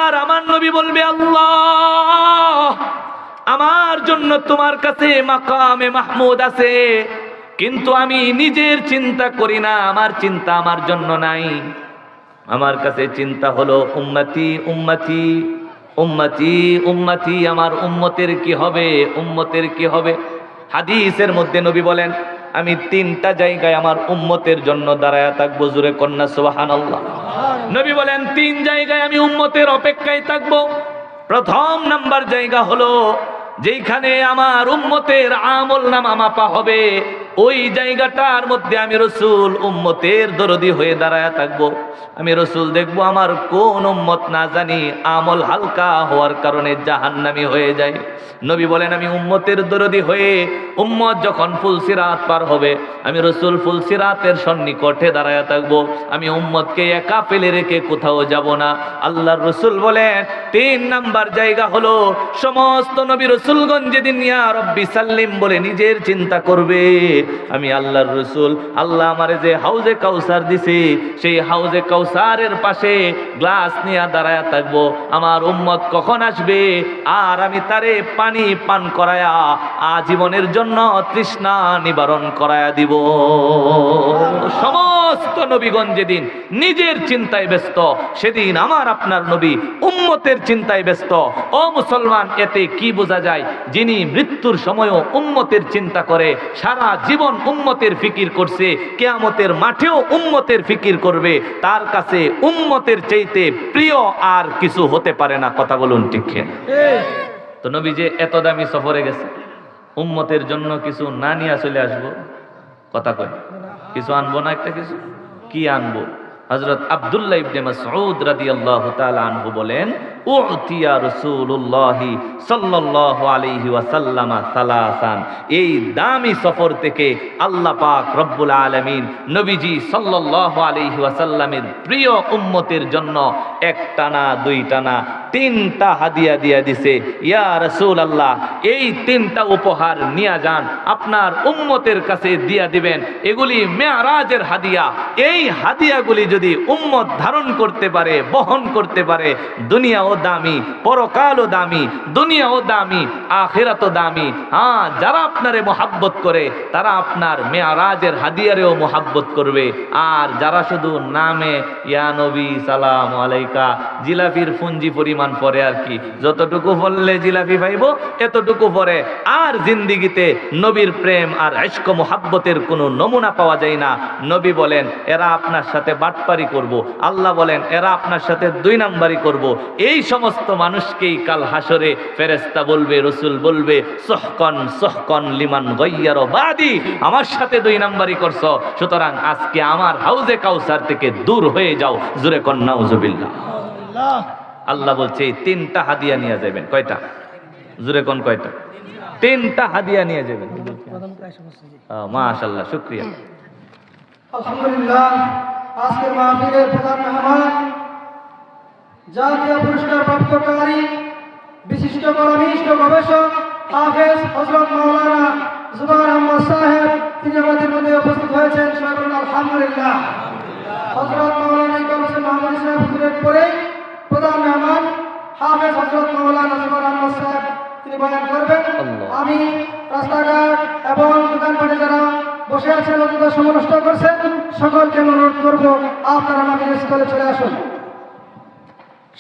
আর আমার নবী বলবে আল্লাহ, আমার জন্য তোমার কাছে মাকামে মাহমুদ আছে, কিন্তু আমি নিজের চিন্তা করি না, আমার চিন্তা আমার জন্য নাই। আমার কাছে চিন্তা হলো উম্মতি উম্মতি উম্মতি উম্মতি, আমার উম্মতের কি হবে, উম্মতের কি হবে। হাদিসের মধ্যে নবী বলেন, আমি তিনটা জায়গায় আমার উম্মতের জন্য দাঁড়ায়া থাকবো। জোরে কন্যা সুবহানাল্লাহ। নবী বলেন, তিন জায়গায় আমি উম্মতের অপেক্ষায় থাকবো। প্রথম নাম্বার জায়গা হলো যেখানে আমার উম্মতের আমল নামা মাপা হবে, ওই জায়গাটার মধ্যে আমি রসুল উম্মতের দরদি হয়ে দাঁড়ায় থাকবো। আমি রসুল দেখবো আমার কোন উম্মত না জানি আমল হালকা হওয়ার কারণে জাহান্নামী হয়ে যায়। নবী বলেন আমি উম্মতের দরদি হয়ে উম্মত যখন ফুলসিরাত পার হবে, আমি রসুল ফুলসিরাতের সন্নিকটে দাঁড়ায় থাকবো। আমি উম্মতকে একা ফেলে রেখে কোথাও যাব না। আল্লাহর রসুল বলেন 3 নাম্বার জায়গা হলো সমস্ত নবী রসুলগঞ্জ যেদিন ইয়া রব্বি সাল্লিম বলে নিজের চিন্তা করবে, আমি আল্লাহর রসুল আল্লাহ আমারে যে হাউজে কাউসার দিছে সেই হাউজে কাউসারের পাশে গ্লাস নিয়ে দাঁড়ায় থাকবো। আমার উম্মত কখন আসবে আর আমি তারে পানি পান করায়া আজীবনের জন্য তৃষ্ণা নিবারণ করায়া দিব। সমস্ত নবীগণ যেদিন নিজের চিন্তায় ব্যস্ত, সেদিন আমার আপনার নবী উম্মতের চিন্তায় ব্যস্ত। ও মুসলমান, এতে কি বোঝা যায়? যিনি মৃত্যুর সময়ও উম্মতের চিন্তা করে, সারা জীবন উম্মতের ফিকির করছে, কিয়ামতের মাঠেও উম্মতের ফিকির করবে, তার কাছে উম্মতের চাইতে প্রিয় আর কিছু হতে পারে না। কথা বলুন ঠিক কিনা? তো নবী যে এত দামি সফরে গেছে, উম্মতের জন্য কিছু না নিয়ে চলে আসবো? কথা কয় কিছু আনবো না? একটা কিছু কি আনবো? হযরত আব্দুল্লাহ ইবনে মাসউদ রাদিয়াল্লাহু তাআলা আনহু বলেন, উতিয়া রাসূলুল্লাহ সাল্লাল্লাহু আলাইহি ওয়াসাল্লাম সালাসান। এই দামি সফর থেকে আল্লাহ পাক রব্বুল আলামিন নবীজি সাল্লাল্লাহু আলাইহি ওয়াসাল্লামের প্রিয় উম্মতের জন্য একটা না দুইটা না 3টা হাদিয়া দিয়া দিছে। ইয়া রাসূলুল্লাহ, এই 3টা উপহার নিয়ে যান, আপনার উম্মতের কাছে দিয়া দিবেন। এগুলি মেরাজের হাদিয়া। এই হাদিয়াগুলি যদি উম্মত ধারণ করতে পারে, বহন করতে পারে, দুনিয়াও দামি, পরকালও দামি, দুনিয়াও দামি, আখিরাতও দামি। হ্যাঁ, যারা আপনারে মোহাব্বত করে তারা আপনার মেরাজের হাদিয়ারেও মোহাব্বত করবে। আর যারা শুধু নামে ইয়া নবী সালাম আলাইকা জিলাফির ফুঞ্জি পরিমাণ পরে আর কি, যতটুকু বললে জিলাফি পাইব এতটুকু পরে, আর জিন্দিগিতে নবীর প্রেম আর ইশক মোহাব্বতের কোনো নমুনা পাওয়া যায় না। নবী বলেন এরা আপনার সাথে বাটপারি করব, আল্লাহ বলেন এরা আপনার সাথে 2 নাম্বারি করব। এই সমস্ত মানুষকেই কাল হাসরে ফেরেশতা বলবে, রসুল বলবে, সুহকান সুহকান লিমান গায়্যার বাদি, আমার সাথে 2 নাম্বারি করছো, সুতরাং আজকে আমার হাউজে কাউসার থেকে দূর হয়ে যাও। জোরে কন নাউজুবিল্লাহ। আল্লাহ বলছে এই 3টা হাদিয়া নিয়ে যাবেন। কয়টা? জোরে কোন কয়টা? 3টা হাদিয়া নিয়ে যাবেন। মাশাআল্লাহ, শুকরিয়া। আলহামদুলিল্লাহ, আজকের মাহফিলের প্রধান মেহমান জাতীয় পুরস্কার প্রাপ্তকারী বিশিষ্ট কলামিস্ট ও গবেষক হাফেজ হযরত মাওলানা জুবায়ের আহমদ সাহেব, তিনি আমাদের মধ্যে উপস্থিত হয়েছেন। সবাই বলুন আলহামদুলিল্লাহ। হযরত মাওলানা ইকবাল হোসেন মাহমুদ সাহেব হুজুরের পরে প্রধান মেহমান হাফেজ হযরত মাওলানা জুবায়ের আহমদ সাহেব, তিনি বয়ান করবেন। আমি রাস্তাঘাট এবং দোকানপাটে যারা বসে আছেন, অযথা সময় নষ্ট করছেন, সকলকে অনুরোধ করবো আপনারা আমাদের স্থলে চলে আসুন।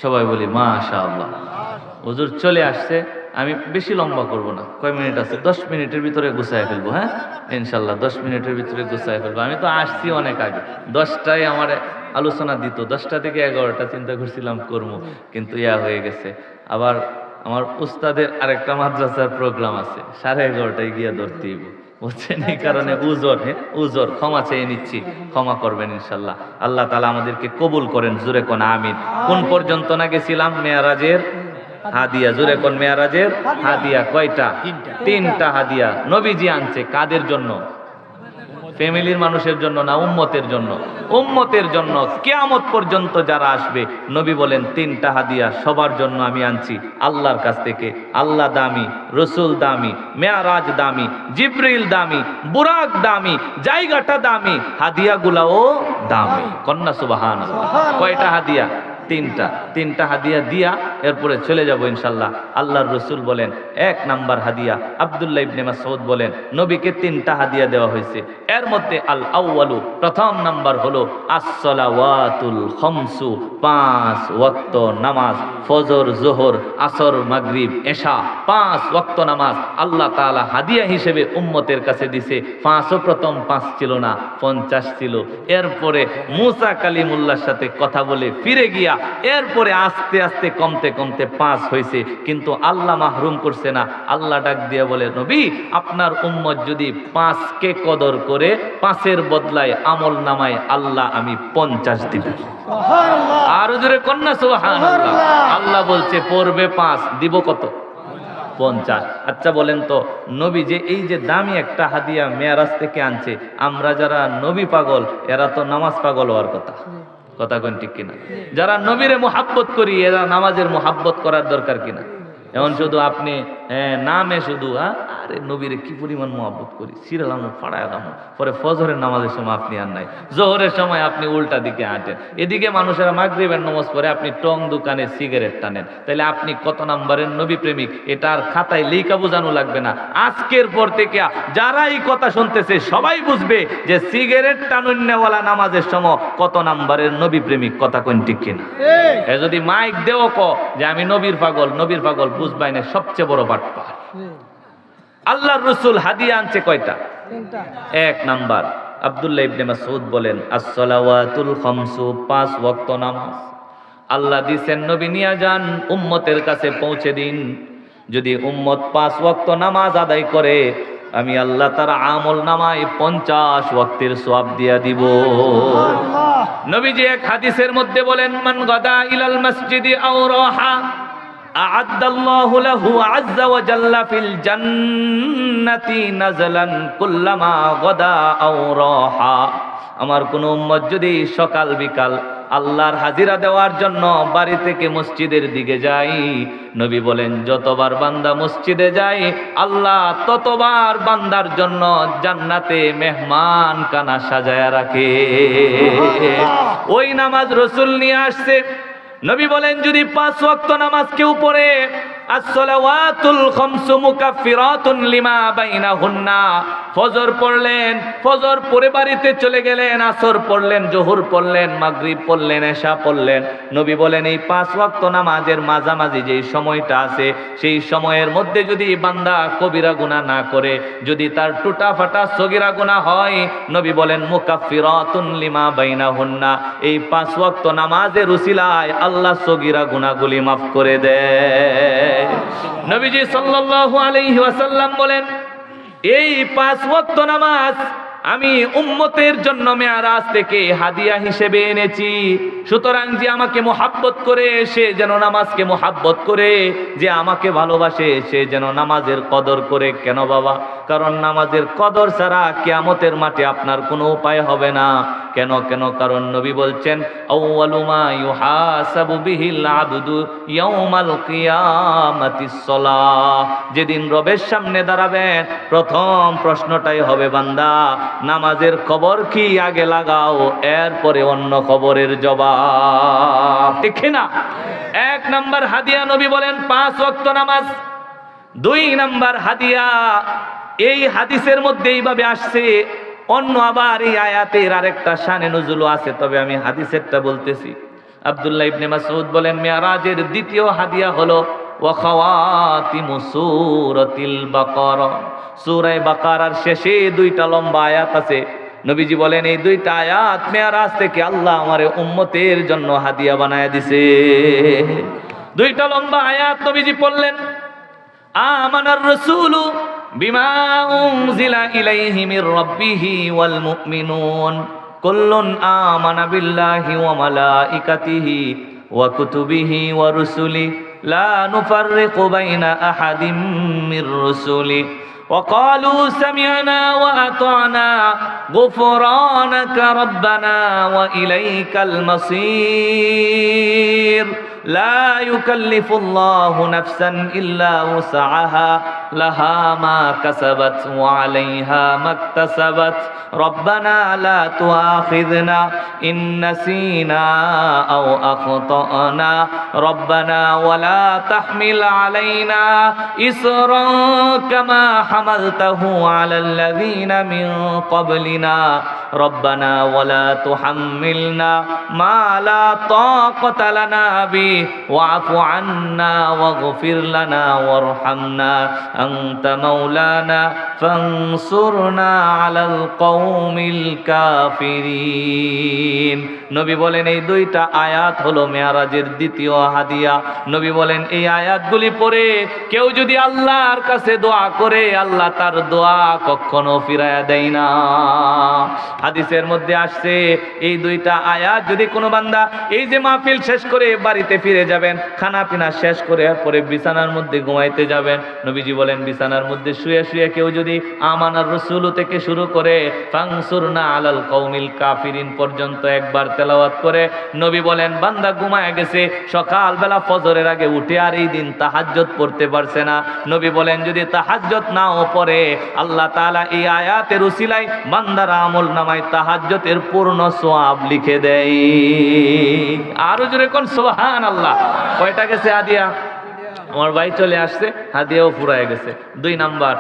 সবাই বলি মাশাআল্লাহ। হুজুর চলে আসছে, আমি বেশি লম্বা করব না। কয় মিনিট আছে? 10 মিনিটের ভিতরে গুছায় ফেলবো। হ্যাঁ ইনশাল্লাহ 10 মিনিটের ভিতরে গুছায় ফেলবো। আমি তো আসছি অনেক আগে, 10টায় আমার আলোচনা দিত, 10টা থেকে 11টা চিন্তা করছিলাম করবো, কিন্তু ইয়া হয়ে গেছে। আবার আমার উস্তাদের আরেকটা মাদ্রাসার প্রোগ্রাম আছে, 11:30টায় গিয়া ধরতেই বুঝছেন। এই কারণে উজর ক্ষমা চেয়ে নিচ্ছি, ক্ষমা করবেন ইনশাল্লাহ। আল্লাহ তাআলা আমাদেরকে কবুল করেন। জোরে কোন আমিন। কোন পর্যন্ত না গেছিলাম? মেরাজের হাদিয়া। জোরে কোন মেরাজের হাদিয়া কয়টা? 3টা হাদিয়া নবীজি আনছে। কাদের জন্য? ফ্যামিলির মানুষের জন্য না, উম্মতের জন্য। উম্মতের জন্য কিয়ামত পর্যন্ত যারা আসবে, নবী বলেন 3টা হাদিয়া সবার জন্য আমি আনছি আল্লাহর কাছ থেকে। আল্লাহ দামি, রসুল দামি, মেরাজ দামি, জিবরিল দামি, বুরাক দামি, জায়গাটা দামি, হাদিয়াগুলাও দামি। কন্যা সুবহানাল্লাহ। কয়টা হাদিয়া? 3টা হাদিয়া দিয়া এরপরে চলে যাব ইনশাল্লাহ। আল্লাহর রসুল বলেন 1 নাম্বার হাদিয়া, আব্দুল্লাহ ইবনে মাসউদ বলেন নবীকে 3টা হাদিয়া দেওয়া হয়েছে। এর মধ্যে আল আউয়ালু, প্রথম নাম্বার হলো as-সালাওয়াতুল খামসু, 5 ওয়াক্ত নামাজ, ফজর, যোহর, আসর, মাগরিব, এশা, 5 ওয়াক্ত নামাজ আল্লাহ তাআলা হাদিয়া হিসেবে উম্মতের কাছে দিছে। 5ও প্রথম 5 ছিল না, 50 ছিল। এরপরে মুসা কালিমুল্লাহর সাথে কথা বলে ফিরে গিয়া গিয়া এরপরে আস্তে আস্তে কমতে কমতে 5 হয়েছে, কিন্তু আল্লাহ মাহরুম করছে না। আল্লাহ ডাক দিয়ে বলে, নবী আপনার উম্মত যদি 5কে কদর করে 5-এর বদলায় আমল নামায় আল্লাহ আমি 50 দিব। আর জোরে কন্যা সুবহানাল্লাহ। আল্লাহ বলছে পড়বে 5, দিব কত? 50। আচ্ছা বলেন তো, নবী যে এই যে দামি একটা হাদিয়া মেরাজ থেকে আনছে, আমরা যারা নবী পাগল এরা তো নামাজ পাগল হওয়ার কথা। কথা কোন ঠিক কিনা? যারা নবীরে মোহাব্বত করি এরা নামাজের মোহাব্বত করার দরকার কিনা? এখন শুধু আপনি নামে শুধু আরে নবীরে কি পরিমাণ মোহাব্বত করি, সিরালাম ফাড়ায় দাম, পরে ফজরের নামাজের সময় আপনি আর নাই, জোহরের সময় আপনি উল্টা দিকে হাঁটেন, এদিকে মানুষেরা মাগরিবের নামাজ পড়ে আপনি টং দোকানে সিগারেট টানেন, তাহলে আপনি কত নাম্বারের নবী প্রেমিক? এটা আর খাতায় লেখা বোঝানো লাগবে না। আজকের পর থেকে যারা এই কথা শুনতেছে সবাই বুঝবে যে সিগারেট টানুন্যওয়ালা নামাজের সময় কত নাম্বারের নবী প্রেমিক। কথা কোন ঠিক কিনা? যদি মাইক দেও যে আমি নবীর পাগল, নবীর পাগল বুঝবাই না সবচেয়ে বড় বাটপার। আল্লাহর রাসূল হাদিয়া আনছে কয়টা? 1 নাম্বার, আব্দুল্লাহ ইবনে মাসউদ বলেন as-সালাওয়াতুল খামসু, 5 ওয়াক্ত নামাজ আল্লাহ দিয়েছেন নবী নিয়া যান উম্মতের কাছে পৌঁছে দিন। যদি উম্মত 5 ওয়াক্ত নামাজ আদায় করে আমি আল্লাহ তার আমল নামায় 50 ওয়াক্তের সওয়াব দিয়া দিব। নবীজি এক হাদিসের মধ্যে বলেন, মান গাদা ইলাল মসজিদি আও রাহা আ'আদ্দাল্লাহু লাহু আযজা ওয়া জাল্লা ফিল জান্নাতি নাজলান কুল্লামা গাদা আও রাহা। আমার কোন উম্মত যদি সকাল বিকাল আল্লাহর হাজিরা দেওয়ার জন্য বাড়ি থেকে মসজিদের দিকে যাই, নবী বলেন যতবার বান্দা মসজিদে যায় আল্লাহ ততবার বান্দার জন্য জান্নাতে মেহমান কানা সাজায়া রাখে। ওই নামাজ রাসূল নিয়ে আসছে। নবী বলেন যদি 5 ওয়াক্ত নামাজ কেউ পড়ে, as-salawatul khamsu mukaffiratun lima bainahunna, ফজর পড়লেন, ফজর পড়ে বাড়িতে চলে গেলেন, আসর পড়লেন, জোহর পড়লেন, মাগরিব পড়লেন, এশা পড়লেন। নবী বলেন এই 5 ওয়াক্ত নামাজের মাঝামাঝি যেই সময়টা আছে সেই সময়ের মধ্যে যদি বান্দা কবিরা গুনাহ না করে, যদি তার টুটা ফাটা সগীরা গুনাহ হয়, নবী বলেন মুকাফফিরাতুন লিমা বাইনাহুন্না, এই 5 ওয়াক্ত নামাজের উসিলায় আল্লাহ সগীরা গুনাহগুলি মাফ করে দেয়। নবীজি সাল্লাল্লাহু আলাইহি ওয়াসাল্লাম বলেন এই 5 ওয়াক্ত নামাজ আমি উম্মতের জন্য মেরাজ থেকে হাদিয়া হিসেবে এনেছি। সুতরাং যে আমাকে মোহাব্বত করে সে যেন নামাজকে মোহাব্বত করে, যে আমাকে ভালোবাসে সে যেন নামাজের কদর করে। কেন বাবা? কারণ নামাজের কদর ছাড়া কিয়ামতের মাঠে আপনার কোনো উপায় হবে না। কেন? কারণ নবী বলছেন আউয়ালু মা ইউহাসাবু বিহিল আবদু ইয়াউমাল কিয়ামাতিস সালাহ, যেদিন রবের সামনে দাঁড়াবেন প্রথম প্রশ্নটাই হবে বান্দা নামাজের খবর কি আগে লাগাও, এরপরে অন্য খবরের জবাব। ঠিক না? 1 নাম্বার হাদিয়া নবী বলেন 5 ওয়াক্ত নামাজ। 2 নাম্বার হাদিয়া, এই হাদিসের মধ্যে এইভাবে আসছে, অন্য আবার এই আয়াতের আরেকটা শানে নুজুলও আছে, তবে আমি হাদিসেরটা বলতেছি। আব্দুল্লাহ ইবনে মাসউদ বলেন মেরাজের দ্বিতীয় হাদিয়া হলো ওয়া খাওয়াতিমু সূরাতিল বাকারা, সূরা বাকারার শেষে 2টা লম্বা আয়াত আছে। নবীজি বলেন এই 2টা আয়াত মেরাজ থেকে আল্লাহ আমারে উম্মতের জন্য হাদিয়া বানায়া দিছে। 2টা লম্বা আয়াত নবীজি পড়লেন, আমানার রাসূলু বিমা উনজিলা ইলাইহি মির রাব্বিহি ওয়াল মুমিনুন কুল্লুন আমানা বিল্লাহি ওয়া মালাইকাতিহি ওয়া কুতুবিহি ওয়া রুসুলি লা নুফাররিকু বাইনা আহাদিম মির রুসুলি وقالوا سمعنا وأطعنا غفرانك ربنا وإليك المصير لا يكلف الله نفسا إلا وسعها لها ما كسبت وعليها ما اكتسبت ربنا لا تؤاخذنا إن نسينا أو أخطأنا ربنا ولا تحمل علينا إصرا كما حملته على الذين من قبلنا রব্বানা ওয়ালা তুহাম্মিলনা মা লা তাকাতা লানা বি ওয়াফু আন্না ওয়াগফির লানা ওয়ারহামনা আনতা মাওলানা ফানসুরনা আলাল কওমিল কাফিরিন। নবী বলেন এই দুইটা আয়াত হলো মেরাজের দ্বিতীয় হাদিয়া। নবী বলেন এই আয়াতগুলি পড়ে কেউ যদি আল্লাহর কাছে দোয়া করে আল্লাহ তার দোয়া কখনো ফিরায়া দেয় না। হাদিসের মধ্যে আসছে এই দুইটা আয়াত যদি কোনো বান্দা এই যে মাহফিল শেষ করে বাড়িতে ফিরে যাবেন, খানা পিনা শেষ করে পরে বিছানার মধ্যে ঘুমাইতে যাবেন, নবীজি বলেন বিছানার মধ্যে শুয়ে শুয়ে কেউ যদি আমানার রাসূল থেকে শুরু করে ফানসুরনা আলাল কওমিল কাফিরিন পর্যন্ত একবার তেলাওয়াত করে, নবী বলেন বান্দা ঘুমায় গেছে, সকালবেলা ফজরের আগে উঠে আর এই দিন তাহাজ্জুদ পড়তে পারছে না। নবী বলেন যদি তাহাজ্জুদ নাও পড়ে আল্লাহ তাআলা এই আয়াতের উসিলায় বান্দার আমল নামায় তাহাজ্জুদের পূর্ণ সওয়াব লিখে দেয়। আরো জোরে কোন সুবহানাল্লাহ। কয়টা গেছে হাদিয়া? আমার ভাই চলে আসছে, হাদিয়াও ফুরায় গেছে। 2 নাম্বার,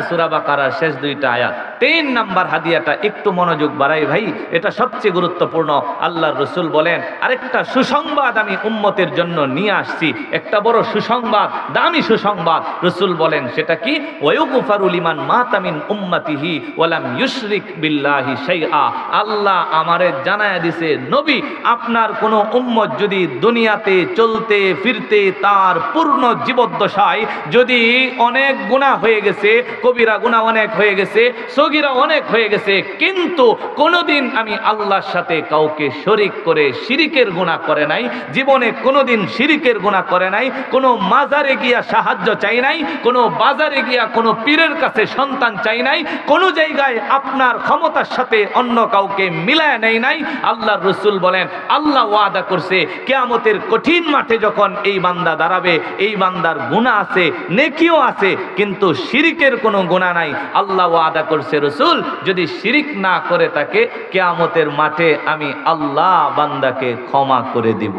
সূরা বাকারার শেষ 2টা আয়াত। 3 নাম্বার হাদিয়াটা একটু মনোযোগ বাড়াই ভাই, এটা সবচেয়ে গুরুত্বপূর্ণ। আল্লাহর রাসূল বলেন আরেকটা সুসংবাদ আমি উম্মতের জন্য নিয়ে আসছি, একটা বড় সুসংবাদ, দামি সুসংবাদ। রাসূল বলেন সেটা কি? ওয়ায়ুগফারু লিমান মাতা মিন উম্মতিহি ওয়া লাম ইউশরিক বিল্লাহি শাইআ। আল্লাহ আমারে জানায়া দিছে নবী আপনার কোন উম্মত যদি দুনিয়াতে চলতে ফিরতে তার পূর্ণ জীবদ্দশায় যদি অনেক গুনাহ হয়ে গেছে, কবিরা গুনাহ অনেক হয়ে গেছে, সগীরা অনেক হয়ে গেছে, কিন্তু কোনোদিন আমি আল্লাহর সাথে কাউকে শরীক করে শিরিকের গুনাহ করে নাই, জীবনে কোনোদিন শিরিকের গুনাহ করে নাই, কোনো মাজারে গিয়া সাহায্য চাই নাই, কোনো বাজারে গিয়া কোনো পীরের কাছে সন্তান চাই নাই, কোনো জায়গায় আপনার ক্ষমতার সাথে অন্য কাউকে মিলায় নেই নাই। আল্লাহর রাসূল বলেন আল্লাহ ওয়াদা করছে কিয়ামতের কঠিন মাঠে যখন এই বান্দা দাঁড়াবে, এই বান্দার গুনাহ আছে, নেকিও আছে, কিন্তু শিরিকের কোনো গুনাহ নাই। আল্লাহ ওয়াদা করছে রাসূল যদি শিরিক না করে থাকে কিয়ামতের মাঠে আমি আল্লাহ বান্দাকে ক্ষমা করে দিব।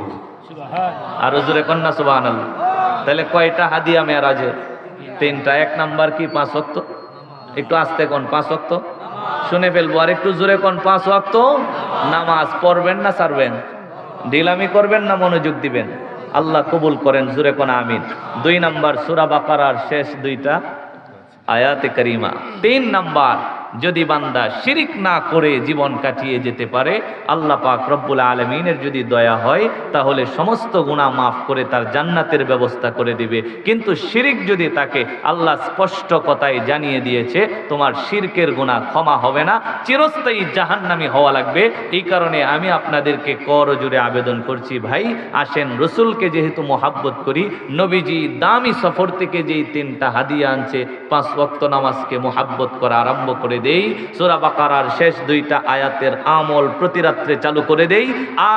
আর হুজুরে কন্যা সুবহানাল্লাহ। তাহলে কয়টা হাদিয়া মেরাজে? 3টা। 1 নাম্বার কি? 5 ওয়াক্ত। একটু আস্তে কোন? 5 ওয়াক্ত শুনে ফেলবো। আর একটু জোরে কোন? 5 ওয়াক্ত নামাজ পড়বেন না ছাড়বেন? ঢিলামি করবেন না মনোযোগ দিবেন? আল্লাহ কবুল করেন, জোরে কোন আমিন। 2 নাম্বার সূরা বাকারার শেষ 2টা আয়াতে কারিমা। 3 নাম্বার যদি বান্দা শিরিক না করে জীবন কাটিয়ে যেতে পারে আল্লাহ পাক রব্বুল আলামিনের যদি দয়া হয় তাহলে সমস্ত গুনাহ মাফ করে তার জান্নাতের ব্যবস্থা করে দিবে। কিন্তু শিরিক যদি তাকে, আল্লাহ স্পষ্ট কথায় জানিয়ে দিয়েছে তোমার শিরকের গুনাহ ক্ষমা হবে না, চিরস্থায়ী জাহান্নামী হওয়া লাগবে। এই কারণে আমি আপনাদেরকে করজোড়ে আবেদন করছি ভাই আসেন, রসুলকে যেহেতু মহাব্বত করি, নবীজি দামি সফর থেকে যেই 3টা হাদিয়া আনছে 5 ওয়াক্ত নামাজকে মহাব্বত করা আরম্ভ করে দেই, সূরা বাকারার শেষ 2টা আয়াতের আমল প্রতি রাত্রে চালু করে দেই,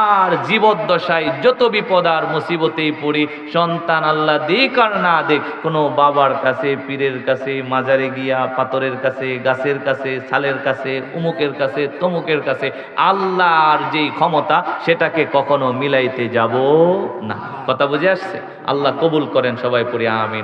আর জীবদ্দশায় যত বিপদ আর মুসিবতেই পড়ি, সন্তান আল্লাহ দিক আর না দিক, কোনো বাবার কাছে, পীরের কাছে, মাজারে গিয়া, পাথরের কাছে, গাছের কাছে, ছালের কাছে, উমুকের কাছে, তমুকের কাছে, আল্লাহর যেই ক্ষমতা সেটাকে কখনো মিলাইতে যাব না। কথা বুঝে আসছে? আল্লাহ কবুল করেন, সবাই পড়ি আমিন।